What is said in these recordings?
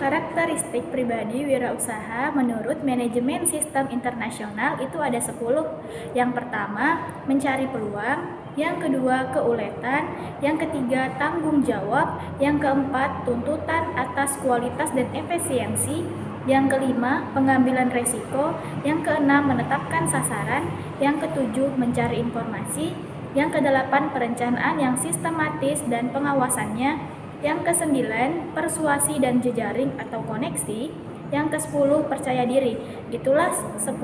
Karakteristik pribadi wirausaha menurut manajemen sistem internasional itu ada 10. Yang pertama, mencari peluang. Yang kedua, keuletan. Yang ketiga, tanggung jawab. Yang keempat, tuntutan atas kualitas dan efisiensi. Yang kelima, pengambilan resiko. Yang keenam, menetapkan sasaran. Yang ketujuh, mencari informasi. Yang kedelapan, perencanaan yang sistematis dan pengawasannya. Yang kesembilan, persuasi dan jejaring atau koneksi. Yang ke-10, percaya diri. Itulah 10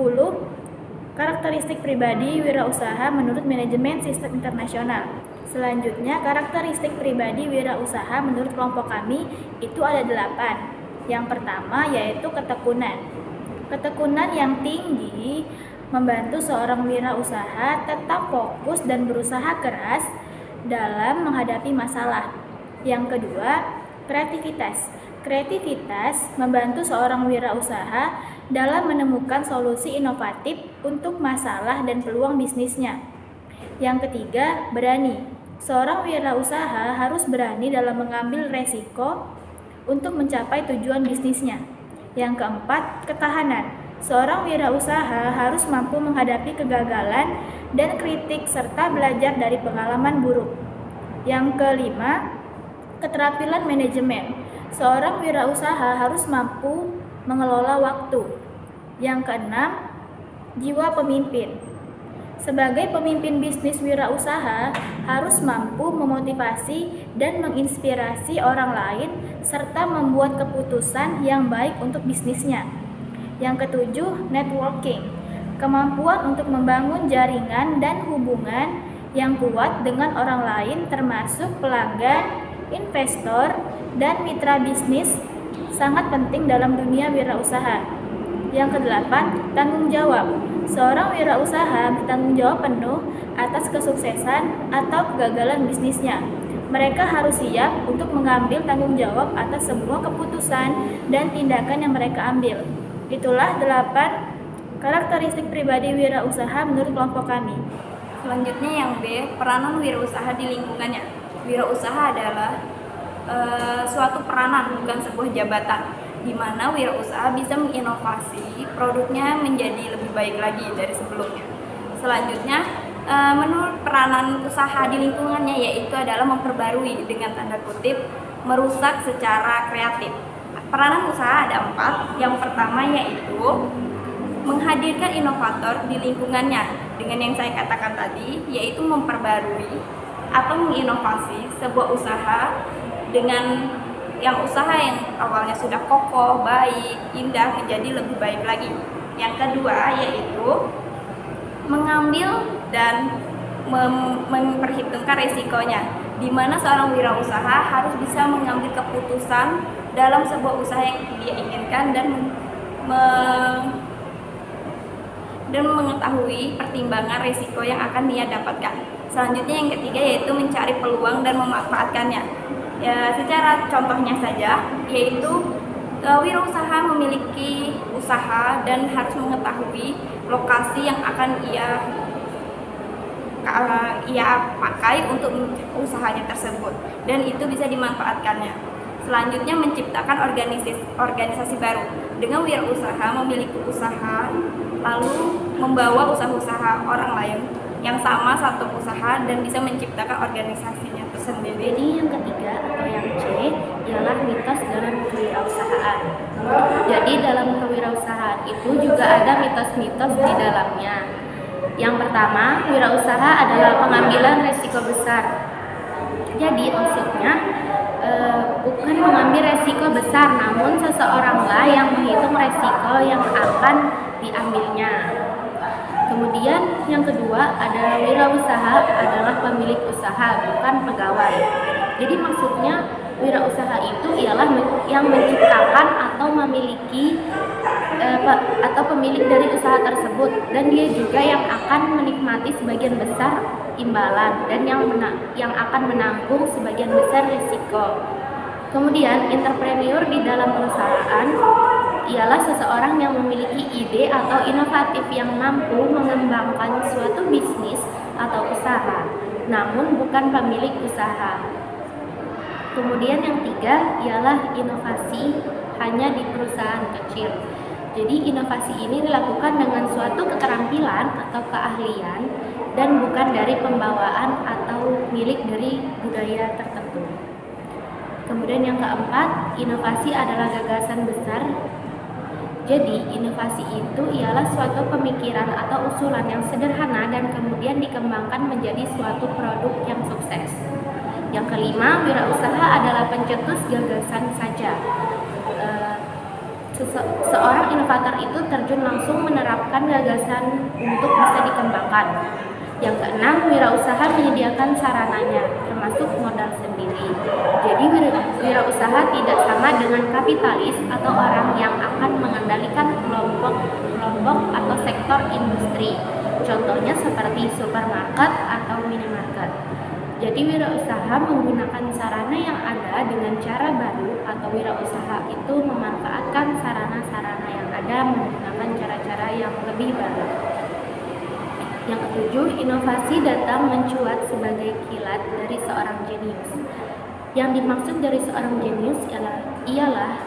karakteristik pribadi wirausaha menurut manajemen sistem internasional. Selanjutnya, karakteristik pribadi wirausaha menurut kelompok kami itu ada 8. Yang pertama yaitu ketekunan. Ketekunan yang tinggi membantu seorang wirausaha tetap fokus dan berusaha keras dalam menghadapi masalah. Yang kedua, kreativitas. Kreativitas membantu seorang wirausaha dalam menemukan solusi inovatif untuk masalah dan peluang bisnisnya. Yang ketiga, berani. Seorang wirausaha harus berani dalam mengambil resiko untuk mencapai tujuan bisnisnya. Yang keempat, ketahanan. Seorang wirausaha harus mampu menghadapi kegagalan dan kritik serta belajar dari pengalaman buruk. Yang kelima, keterampilan manajemen. Seorang wirausaha harus mampu mengelola waktu. Yang keenam, jiwa pemimpin. Sebagai pemimpin bisnis wirausaha harus mampu memotivasi dan menginspirasi orang lain serta membuat keputusan yang baik untuk bisnisnya. Yang ketujuh, networking. Kemampuan untuk membangun jaringan dan hubungan yang kuat dengan orang lain termasuk pelanggan, investor, dan mitra bisnis sangat penting dalam dunia wirausaha. Yang kedelapan, tanggung jawab. Seorang wirausaha bertanggung jawab penuh atas kesuksesan atau kegagalan bisnisnya. Mereka harus siap untuk mengambil tanggung jawab atas semua keputusan dan tindakan yang mereka ambil. Itulah 8 karakteristik pribadi wirausaha menurut kelompok kami. Selanjutnya yang B, peranan wirausaha di lingkungannya. Wirausaha adalah suatu peranan, bukan sebuah jabatan, di mana wirausaha bisa menginovasi produknya menjadi lebih baik lagi dari sebelumnya. Selanjutnya, menurut peranan usaha di lingkungannya yaitu adalah memperbarui dengan tanda kutip merusak secara kreatif. Peranan usaha ada 4. Yang pertama yaitu menghadirkan inovator di lingkungannya dengan yang saya katakan tadi, yaitu memperbarui atau menginovasi sebuah usaha dengan usaha yang awalnya sudah kokoh, baik, indah menjadi lebih baik lagi. Yang kedua yaitu mengambil dan memperhitungkan resikonya, di mana seorang wirausaha harus bisa mengambil keputusan dalam sebuah usaha yang dia inginkan dan mengetahui pertimbangan resiko yang akan dia dapatkan. Selanjutnya yang ketiga yaitu mencari peluang dan memanfaatkannya. Ya, secara contohnya saja yaitu wirausaha memiliki usaha dan harus mengetahui lokasi yang akan ia pakai untuk usahanya tersebut dan itu bisa dimanfaatkannya. Selanjutnya menciptakan organisasi baru. Dengan wirausaha memiliki usaha lalu membawa usaha-usaha orang lain yang sama satu usaha dan bisa menciptakan organisasinya tersendiri. Jadi yang ketiga atau yang C ialah mitos dalam kewirausahaan. Jadi dalam kewirausahaan itu juga ada mitos-mitos di dalamnya. Yang pertama, wirausaha adalah pengambilan resiko besar. Jadi maksudnya bukan mengambil resiko besar, namun seseoranglah yang menghitung resiko yang akan diambilnya. Kemudian yang kedua adalah wirausaha adalah pemilik usaha, bukan pegawai. Jadi maksudnya wirausaha itu ialah yang menciptakan atau memiliki atau pemilik dari usaha tersebut, dan dia juga yang akan menikmati sebagian besar imbalan dan yang akan menanggung sebagian besar risiko. Kemudian entrepreneur di dalam perusahaan ialah seseorang yang memiliki ide atau inovatif yang mampu mengembangkan suatu bisnis atau usaha, namun bukan pemilik usaha. Kemudian yang tiga ialah inovasi hanya di perusahaan kecil. Jadi inovasi ini dilakukan dengan suatu keterampilan atau keahlian dan bukan dari pembawaan atau milik dari budaya tertentu. Kemudian yang keempat, inovasi adalah gagasan besar. Jadi inovasi itu ialah suatu pemikiran atau usulan yang sederhana dan kemudian dikembangkan menjadi suatu produk yang sukses. Yang kelima, wirausaha adalah pencetus gagasan saja. Seorang inovator itu terjun langsung menerapkan gagasan untuk bisa dikembangkan. Yang keenam, wirausaha menyediakan sarananya, termasuk modal sendiri. Jadi wirausaha tidak sama dengan kapitalis atau orang yang akan mengendalikan kelompok atau sektor industri. Contohnya seperti supermarket atau minimarket. Jadi wirausaha menggunakan sarana yang ada dengan cara baru, atau wirausaha itu memanfaatkan sarana-sarana yang ada menggunakan cara-cara yang lebih baru. Yang ketujuh, inovasi datang mencuat sebagai kilat dari seorang jenius. Yang dimaksud dari seorang jenius ialah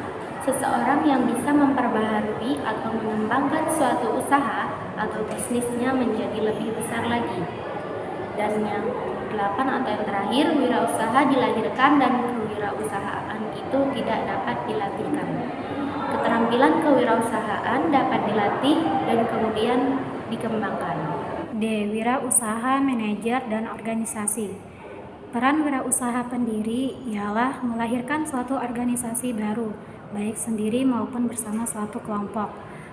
seseorang yang bisa memperbaharui atau mengembangkan suatu usaha atau bisnisnya menjadi lebih besar lagi. Dan yang delapan atau yang terakhir, wirausaha dilahirkan dan kewirausahaan itu tidak dapat dilatihkan. Keterampilan kewirausahaan dapat dilatih dan kemudian dikembangkan. D. Wirausaha, manajer, dan organisasi. Peran wirausaha pendiri ialah melahirkan suatu organisasi baru, baik sendiri maupun bersama suatu kelompok.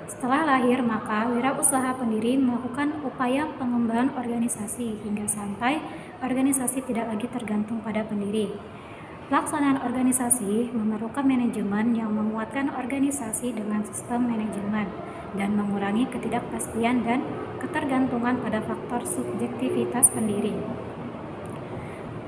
Setelah lahir, maka wirausaha pendiri melakukan upaya pengembangan organisasi hingga sampai organisasi tidak lagi tergantung pada pendiri. Pelaksanaan organisasi memerlukan manajemen yang menguatkan organisasi dengan sistem manajemen dan mengurangi ketidakpastian dan ketergantungan pada faktor subjektivitas pendiri.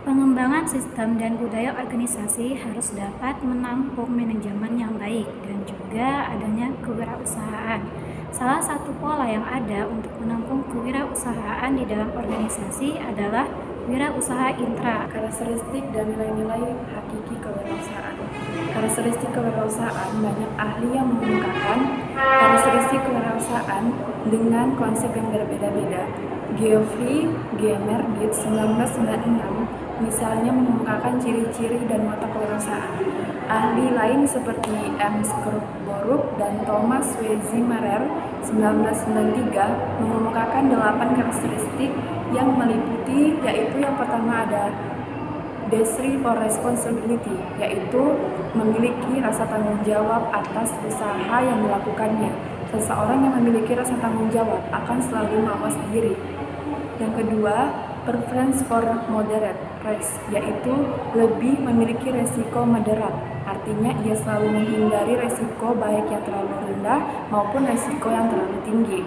Pengembangan sistem dan budaya organisasi harus dapat menampung manajemen yang baik dan juga adanya kewirausahaan. Salah satu pola yang ada untuk menampung kewirausahaan di dalam organisasi adalah wirausaha intra. Karakteristik dan nilai-nilai hakiki kewirausahaan. Karakteristik kewirausahaan, banyak ahli yang mengemukakan karakteristik kewirausahaan dengan konsep yang berbeda-beda. Geoffrey Gemer-Dietz 1996 misalnya mengemukakan ciri-ciri dan watak kewirausahaan. Ahli lain seperti M. Scarborough dan Thomas Weismarer 1993 mengemukakan 8 karakteristik yang meliputi, yaitu yang pertama ada desire for responsibility, yaitu memiliki rasa tanggung jawab atas usaha yang dilakukannya. Seseorang yang memiliki rasa tanggung jawab akan selalu mawas diri. Yang kedua, preference for moderate risk, yaitu lebih memiliki resiko moderat. Artinya ia selalu menghindari resiko baik yang terlalu rendah maupun resiko yang terlalu tinggi.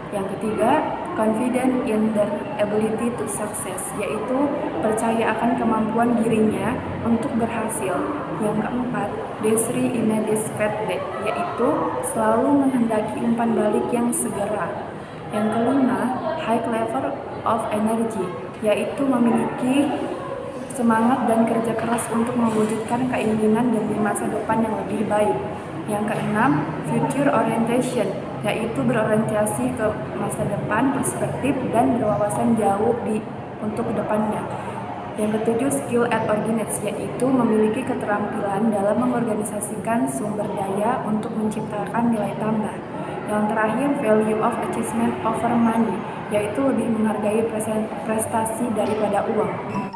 Yang ketiga, confident in their ability to success, yaitu percaya akan kemampuan dirinya untuk berhasil. Yang keempat, desire immediate feedback, yaitu selalu menghendaki umpan balik yang segera. Yang kelima, high level of energy, yaitu memiliki semangat dan kerja keras untuk mewujudkan keinginan demi masa depan yang lebih baik. Yang keenam, future orientation, yaitu berorientasi ke masa depan, perspektif, dan berwawasan jauh untuk kedepannya. Yang ketujuh, skill at organize, yaitu memiliki keterampilan dalam mengorganisasikan sumber daya untuk menciptakan nilai tambah. Yang terakhir, value of achievement over money, yaitu lebih menghargai prestasi daripada uang.